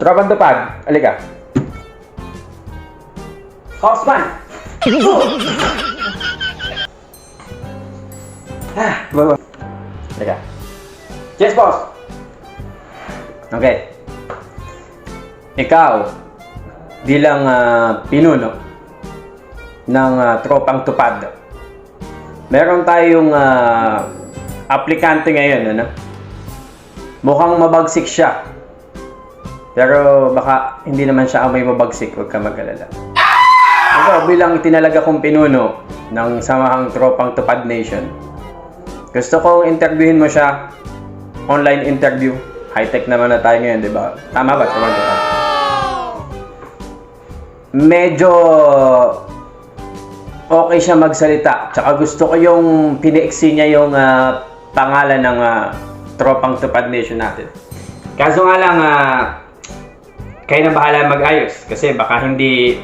Tropang tupad, halika. Horseman! Baba. Halika. Yes, boss! Okay. Ikaw, bilang pinuno ng tropang tupad, meron tayong aplikante ngayon, ano? Mukhang mabagsik siya. Pero baka hindi naman siya amoy mabagsik, huwag ka mag-alala. Ikaw, bilang itinalaga kong pinuno ng samahang tropang tupad nation, gusto kong interviewin mo siya. Online interview. High-tech naman na tayo ngayon, di ba? Tama ba? Tropang tupad? Medyo okay siya magsalita. Tsaka gusto ko yung piniiksi niya yung pangalan ng tropang tupad nation natin. Kaso nga lang, kayo na bahala mag-ayos kasi baka hindi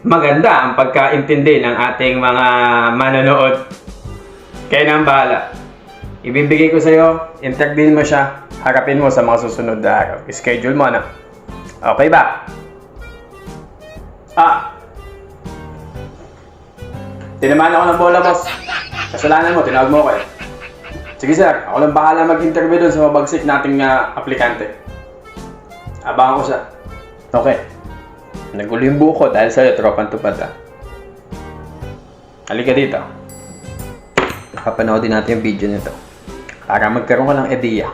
maganda ang pagkaintindi ng ating mga manonood. Kayo na ang bahala. Ibibigay ko sa'yo, interviewin mo siya, harapin mo sa mga susunod na araw. Schedule mo na. Okay ba? Tinamaan ako ng bola, boss. Kasalanan mo, tinawag mo ko eh. Sige sir, ako lang bahala mag-interview dun sa mabagsik nating aplikante. Abangan ko siya. Okay. Nagulo yung buko dahil sa'yo, tropang tupad Halika dito. Kapanoodin natin yung video nito. Para magkaroon ka ng ideya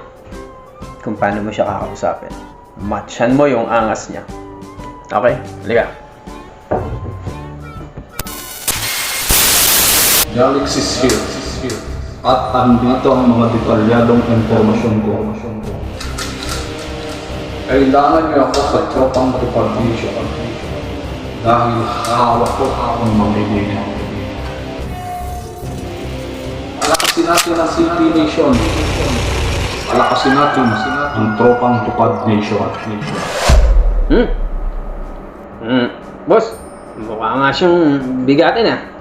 kung paano mo siya kakausapin. Matchan mo yung angas niya. Okay? Halika. Galaxy Sphere. At andito ang mga detalyadong impormasyon ko. Kailangan niyo ako sa tropang tupad nation dahil hawak ko ang mga ideya. Palakasin natin ang City Nation. Palakasin natin ang tropang tupad nation. Boss, mukha nga siyang bigatin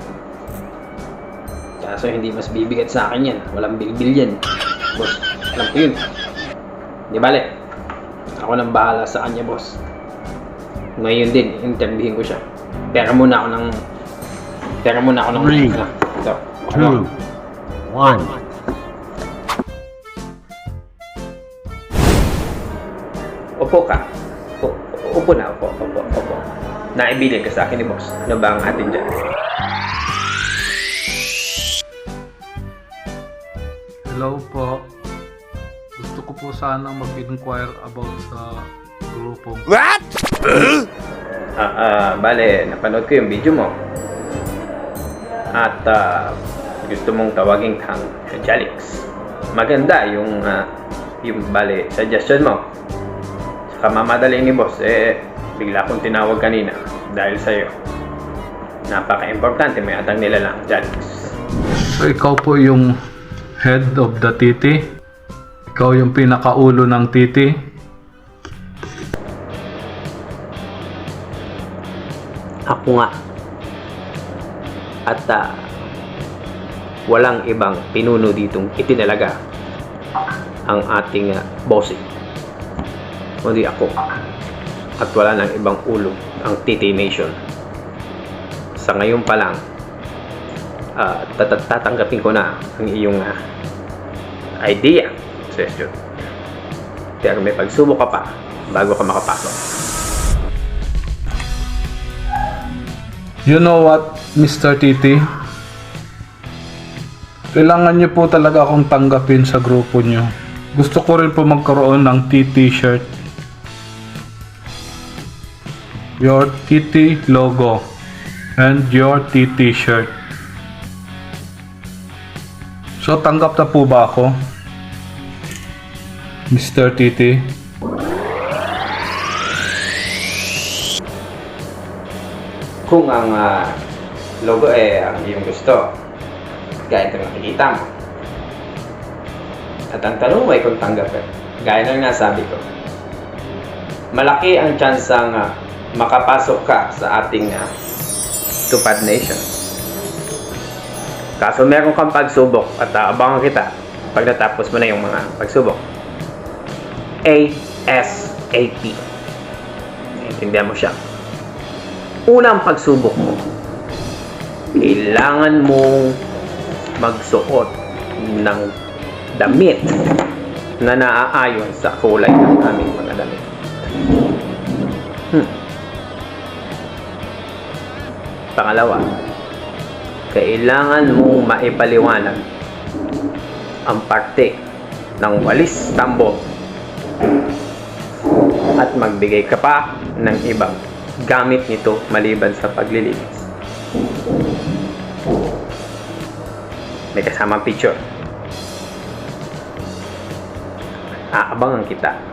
Kaso hindi mas bibigat sa akin yan. Walang bilbil yan. Boss, alam ko yun. Di bale, ako nang bahala sa kanya, boss. Ngayon din, interviewin ko siya. Pera muna ako ng... 3, Ito. 2, 1. Upo ka. Upo na, upo. Naibigan ka sa akin ni boss. Ano ba ang atin dyan? Hello po. Gusto ko po sana mag-inquire about sa grupong. Bale, napanood ko yung video mo. At gusto mong tawagin kang Jalix. Maganda yung bale, suggestion mo. Saka mamadali ni boss, bigla akong tinawag kanina dahil sa'yo. Napaka-importante, may atang nila lang, Jalix. So ikaw po yung head of the TT? Ikaw yung pinakaulo ng TT? Ako nga. At walang ibang pinuno ditong itinalaga ang ating bossing. Kundi ako. At wala nang ibang ulo ang TT Nation. Sa ngayon pa lang, tatanggapin ko na ang iyong idea, suggestion. Pero may pagsubok ka pa bago ka makapasok. You know what, Mr. TT? Kailangan niyo po talaga akong tanggapin sa grupo niyo. Gusto ko rin po magkaroon ng TT shirt. Your TT logo and your TT shirt. So tanggap na po ba ako, Mr. TT? Kung ang logo ang iyong gusto, gaya ng nakikita mo. At ang tanong mo ay kung tanggapin. Gaya ng nasabi ko, malaki ang tsansang makapasok ka sa ating Tupad Nation. Kaso meron kang pagsubok at abangan kita pag natapos mo na yung mga pagsubok. ASAP. Intindihan mo siya. Unang pagsubok mo, kailangan mong magsuot ng damit na naaayon sa kulay ng aming mga damit. Pangalawa, kailangan mong maipaliwanag ang parte ng walis tambo at magbigay ka pa ng ibang gamit nito maliban sa paglilinis. May kasamang picture. Aabangan kita.